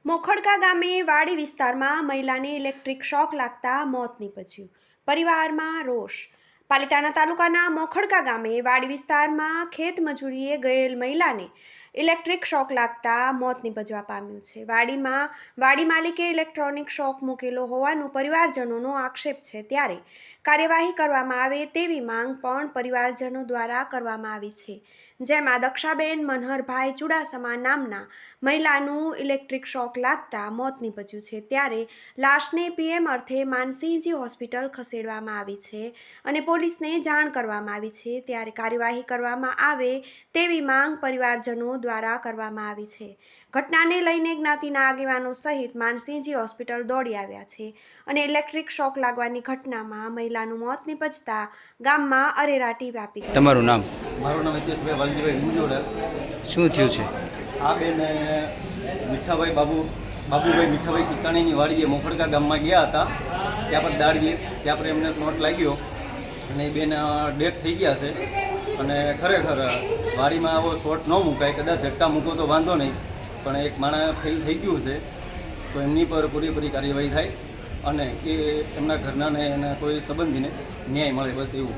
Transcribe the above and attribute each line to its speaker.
Speaker 1: મોખડકા ગામે વાડી વિસ્તારમાં મહિલાને ઇલેક્ટ્રિક શોક લાગતા મોત નીપજ્યું. પરિવારમાં રોષ. પાલિતાણા તાલુકાના મોખડકા ગામે વાડી વિસ્તારમાં ખેત મજૂરીએ ગયેલ મહિલાને ઇલેક્ટ્રિક શોક લાગતા મોત નીપજવા પામ્યું છે. વાડી માલિકે ઇલેક્ટ્રોનિક શોક મૂકેલો હોવાનું પરિવારજનોનો આક્ષેપ છે, ત્યારે કાર્યવાહી કરવામાં આવે તેવી માંગ પણ પરિવારજનો દ્વારા કરવામાં આવી છે. જેમાં દક્ષાબેન મનહરભાઈ ચુડાસમા નામના મહિલાનું ઇલેક્ટ્રિક શોક લાગતા મોત નીપજ્યું છે, ત્યારે લાશને પીએમ અર્થે માનસિંહજી હોસ્પિટલ ખસેડવામાં આવી છે અને પોલીસને જાણ કરવામાં આવી છે. ત્યારે કાર્યવાહી કરવામાં આવે તેવી માંગ પરિવારજનો દ્વારા કરવામાં આવી છે. ઘટનાને લઈને જ્ઞાતિના આગેવાનો સહિત માનસિંહજી હોસ્પિટલ દોડી આવ્યા છે અને ઇલેક્ટ્રિક શોક લાગવાની ઘટનામાં મહિલાનું મોત નીપજતા ગામમાં અરેરાટી વ્યાપી ગઈ.
Speaker 2: તમારું નામ?
Speaker 3: મારું નામ હિતેશભાઈ વાલજીભાઈ મુંજોડા.
Speaker 2: શું થયું છે?
Speaker 3: આ બેન બાબુભાઈ મીઠાભાઈ કિકાણીની વાડીએ મોખડકા ગામમાં ગયા હતા. ત્યાં પર દાડીએ ત્યાં પર એમને શોટ લાગ્યો અને એ બેન ડેથ થઈ ગયા છે. અને ખરેખર વાડીમાં આવો શોટ ન મુકાય, કદાચ ઝટકા મૂકો તો વાંધો નહીં, પણ એક માણસ ફેલ થઈ ગયું છે તો એમની પર પૂરેપૂરી કાર્યવાહી થાય અને એ એમના ઘરનાને એના કોઈ સંબંધીને ન્યાય મળે, બસ એવું.